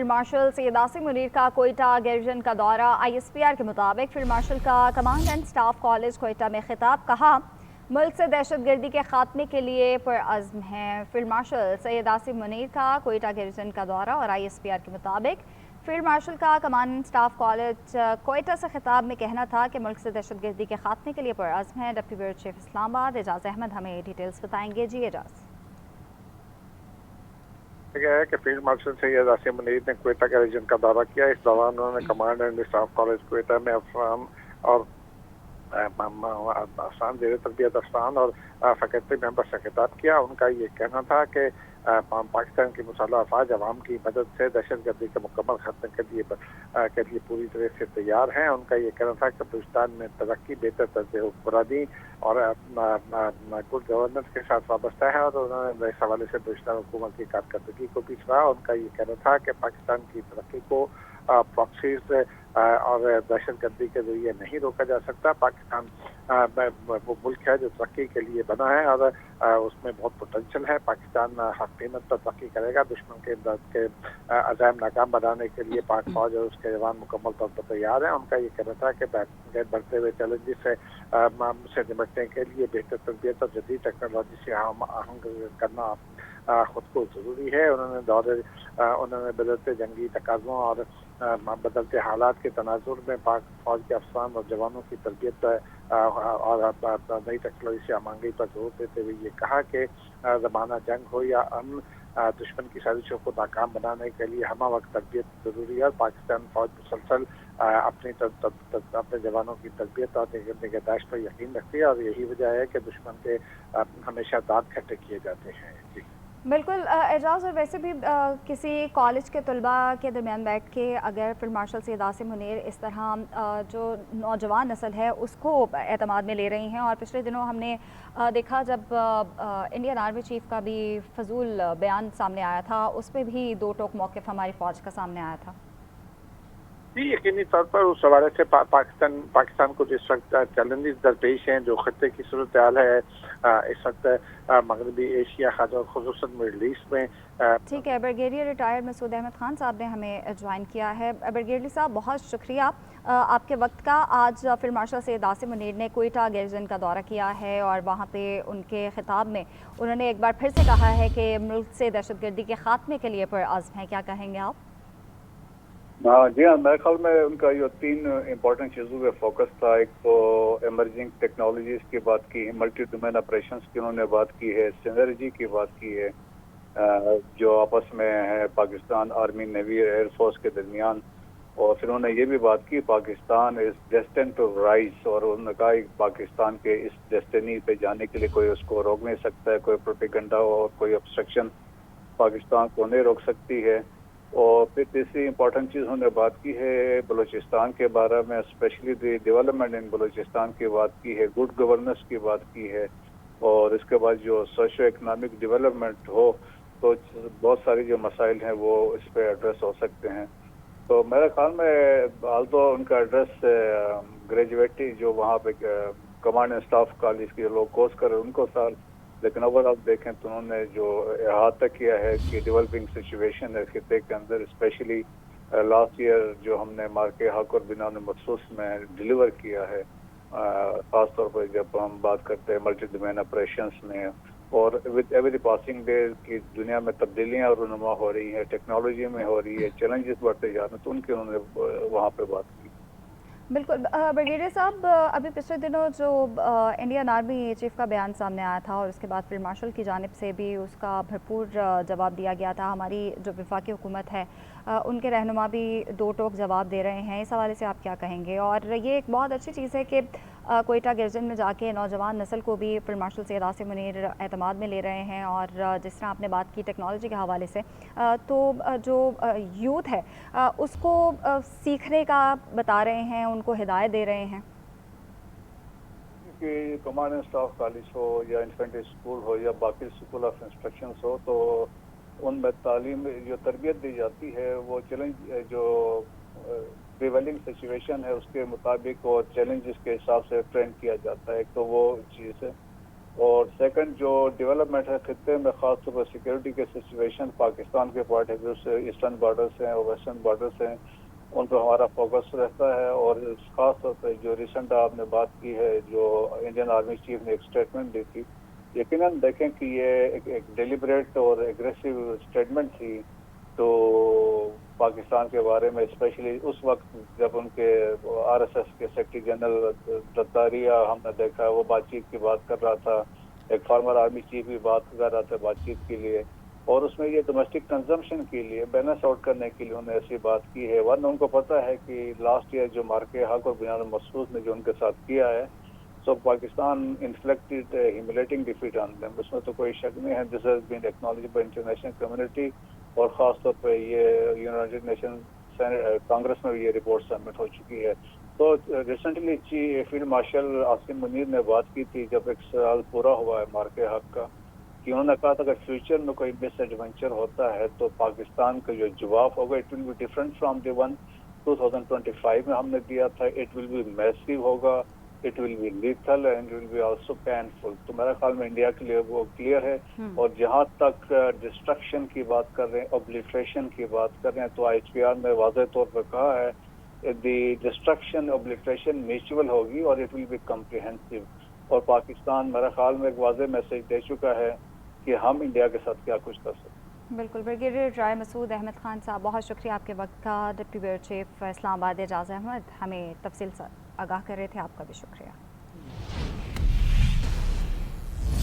Field marshal Syed Asim Munir का Quetta garrison का दौरा। ISPR के मुताबिक फील्ड मार्शल का command and staff college Quetta में खिताब। कहा, मुल्क से दहशतगर्दी के खात्मे के लिए पुरअज़्म हैं। फील्ड मार्शल सैयद आसिम मुनीर का कोयटा गैरिजन का दौरा और ISPR के मुताबिक फील्ड मार्शल का command and staff college Quetta से खिताब में कहना था कि मुल्क से दहशतगर्दी के खात्मे के लिए पुरअज़्म हैं। Deputy bureau chief Islamabad Ejaz Ahmed हमें डिटेल्स बताएंगे। जी एजाज। गया है कि फील्ड मार्शल सैयद आसिम मुनीर ने कोयटा के रीजन का दौरा किया। इस दौरान उन्होंने command and staff college Quetta में अफसरान और अफसरान जेर तरबियत अफसरान और फैकल्टी मेंबर से खिताब किया। उनका ये कहना था कि पाकिस्तान की मुसल्लह अफवाज अवाम की मदद से दहशतगर्दी के मुकम्मल खत्म के लिए पूरी तरह से तैयार हैं। उनका ये कहना था कि बलूचिस्तान में तरक्की, बेहतर तर्ज हुक्मरानी और गुड गवर्नेंस के साथ वाबस्ता है और उन्होंने इस हवाले से बलूचिस्तान हुकूमत की कारकर्दगी को भी सराहा। उनका ये कहना था कि पाकिस्तान की तरक्की को प्रॉक्सीज और दहशतगर्दी के जरिए नहीं रोका जा सकता। पाकिस्तान वो मुल्क है जो तरक्की के लिए बना है और उसमें बहुत पोटेंशियल है। पाकिस्तान हर कीमत पर तरक्की करेगा। दुश्मन के इमदाद के अज़ाइम नाकाम बनाने के लिए पाक फौज और उसके जवान मुकम्मल तौर पर तैयार हैं। उनका ये कहना था कि बढ़ते हुए चैलेंजेस से निपटने के लिए बेहतर तरबियत और जदीद टेक्नोलॉजी से आहंग करना खुद को ज़रूरी है। उन्होंने बदलते जंगी तकाज़ों और बदलते हालात के तनाजुर में पाक फौज के अफसरान और जवानों की तरबियत और नई टेक्नोलॉजी से आमांगी पर जोर देते हुए ये कहा कि ज़माना जंग हो या अमन, दुश्मन की साजिशों को नाकाम बनाने के लिए हमा वक्त तरबियत ज़रूरी है। पाकिस्तान फौज मुसलसल अपने जवानों की तरबियत और निगहदाश्त पर यकीन रखती है और यही वजह है कि दुश्मन के हमेशा दांत खट्टे किए जाते हैं। जी बिल्कुल एजाज। और वैसे भी किसी कॉलेज के तलबा के दरमियान बैठ के अगर फील्ड मार्शल सैयद आसिम मुनीर इस तरह जो नौजवान नस्ल है उसको एतमाद में ले रही हैं, और पिछले दिनों हमने देखा जब इंडियन आर्मी चीफ का भी फजूल बयान सामने आया था, उस पर भी दो टोक मौक़िफ़ हमारी फ़ौज का सामने आया था। जी, यकीनी तौर पर उस हवाले से पाकिस्तान को जिस वक्त चैलेंजेस दरपेश हैं, जो खत्ते की सूरत हाल है इस वक्त मगरबी एशिया खास और खुसूसन मिडल ईस्ट में। ठीक है, ब्रिगेडियर रिटायर्ड मसूद अहमद खान साहब ने हमें ज्वाइन किया है। ब्रिगेडियर साहब, बहुत शुक्रिया आपके वक्त का। आज फील्ड मार्शल सैयद आसिम मुनीर ने कोयटा गैरिजन का दौरा किया है और वहाँ पे उनके खिताब में उन्होंने एक बार फिर से कहा है कि मुल्क से दहशतगर्दी के खात्मे के लिए पुरअज़्म है। क्या कहेंगे आप? जी हाँ, मेरे ख्याल में उनका ये 3 इम्पोर्टेंट चीज़ों पे फोकस था। एक तो एमर्जिंग टेक्नोलॉजीज़ की बात की है, मल्टी डोमेन ऑपरेशंस की उन्होंने बात की है, सिनर्जी की बात की है जो आपस में है पाकिस्तान आर्मी, नेवी, एयरफोर्स के दरमियान। और फिर उन्होंने ये भी बात की Pakistan is destined to rise, और उन्होंने कहा कि पाकिस्तान के इस डेस्टिनी पे जाने के लिए कोई उसको रोक नहीं सकता है, कोई प्रोपेगेंडा और कोई ऑब्स्ट्रक्शन पाकिस्तान को नहीं रोक सकती है। और फिर तीसरी इम्पोर्टेंट चीज़ उन्होंने बात की है बलूचिस्तान के बारे में, स्पेशली डेवलपमेंट इन बलूचिस्तान की बात की है, गुड गवर्नेंस की बात की है, और इसके बाद जो सोशो इकनॉमिक डेवलपमेंट हो तो बहुत सारी जो मसाइल हैं वो इस पर एड्रेस हो सकते हैं। तो मेरे ख्याल में आल्दो उनका एड्रेस ग्रेजुएटी जो वहाँ पे कमांड एंड स्टाफ कॉलेज के लोग कोर्स कर उनको था, लेकिन अगर आप देखें तो उन्होंने जो अहाता किया है कि डेवलपिंग सिचुएशन है खिते के अंदर, स्पेशली लास्ट ईयर जो हमने मार्के हक और बिना मखसूस में डिलीवर किया है, ख़ासतौर पर जब हम बात करते हैं मल्टी डोमेन ऑपरेशंस में, और विद एवरी पासिंग डे की दुनिया में तब्दीलियाँ और रुनुमा हो रही हैं, टेक्नोलॉजी में हो रही है, चैलेंजेस बढ़ते जा रहे हैं, तो उनकी उन्होंने वहाँ पर बात की। बिल्कुल ब्रिगेडियर साहब, अभी पिछले दिनों जो इंडियन आर्मी चीफ का बयान सामने आया था और उसके बाद फील्ड मार्शल की जानिब से भी उसका भरपूर जवाब दिया गया था। हमारी जो वफाकी हुकूमत है उनके रहनुमा भी दो टोक जवाब दे रहे हैं। इस हवाले से आप क्या कहेंगे? और ये एक बहुत अच्छी चीज़ है कि कोयटा गैरिजन में जाके नौजवान नस्ल को भी फील्ड मार्शल सैयद आसिम मुनीर एतमाद में ले रहे हैं, और जिस तरह आपने बात की टेक्नोलॉजी के हवाले से, तो जो यूथ है उसको सीखने का बता रहे हैं, उनको हिदायत दे रहे हैं कि कमांड एंड स्टाफ कॉलेज हो या इन्फेंट्री स्कूल हो या बाकी स्कूल ऑफ इंस्ट्रक्शन हो, तो उनमें तालीम जो तरबियत दी जाती है वो चैलेंज जो प्रिवेलिंग सिचुएशन है उसके मुताबिक और चैलेंजेस के हिसाब से ट्रेन किया जाता है। एक तो वो चीज़ है। اور سیکنڈ جو ڈیولپمنٹ ہے خطے میں، خاص طور پر سیکورٹی کے سچویشن پاکستان کے پارٹ ہے، جو ایسٹرن بارڈرس ہیں اور ویسٹرن بارڈرس ہیں، ان پہ ہمارا فوکس رہتا ہے. اور خاص طور پہ جو ریسنٹ آپ نے بات کی ہے، جو انڈین آرمی چیف نے ایک اسٹیٹمنٹ دی تھی، یقیناً دیکھیں کہ یہ ایک ڈیلیبریٹ اور ایگریسو اسٹیٹمنٹ تھی تو پاکستان کے بارے میں، اسپیشلی اس وقت جب ان کے آر ایس ایس کے سیکرٹری جنرل دتاریہ ہم نے دیکھا وہ بات چیت کی بات کر رہا تھا، ایک فارمر آرمی چیف بھی بات کر رہا تھا بات چیت کے لیے، اور اس میں یہ ڈومیسٹک کنزمپشن کے لیے بیلنس آؤٹ کرنے کے لیے انہوں نے ایسی بات کی ہے. ورنہ ان کو پتہ ہے کہ لاسٹ ایئر جو مارکے حق اور بنیاد مسعود نے جو ان کے ساتھ کیا ہے، so Pakistan inflicted humiliating defeat on them, اس میں تو کوئی شک نہیں ہے. This has been acknowledged by international community, اور خاص طور پہ یہ یونائٹڈ نیشن کانگریس میں بھی یہ رپورٹ سبمٹ ہو چکی ہے. تو recently field marshal Asim Munir نے بات کی تھی جب 1 سال پورا ہوا ہے مارکے حق کا، کہ انہوں نے کہا تھا اگر فیوچر میں کوئی مس ایڈونچر ہوتا ہے تو پاکستان کا جو جواب ہوگا it will be different from the one 2025 میں ہم نے دیا تھا. اٹ ول بی میسو ہوگا، it will be lethal and will be also painful. تو میرا خیال میں انڈیا کے لیے وہ کلیئر ہے. اور جہاں تک ڈسٹرکشن کی بات کر رہے ہیں، اوبلیٹریشن کی بات کر رہے ہیں، تو آئی ایچ پی آر نے واضح طور پر کہا ہے دی ڈسٹرکشن اوبلیٹریشن میچول ہوگی اور اٹ ول بی کمپریہنسو. اور پاکستان میرا خیال میں ایک واضح میسج دے چکا ہے کہ ہم انڈیا کے ساتھ کیا کچھ کر سکتے ہیں. بالکل. بریگیڈیئر رائے مسعود احمد خان صاحب، بہت شکریہ آپ کے وقت کا. ڈپٹی بیورو چیف اسلام آباد اعجاز احمد ہمیں تفصیل سے آگاہ کر رہے تھے، آپ کا بھی شکریہ.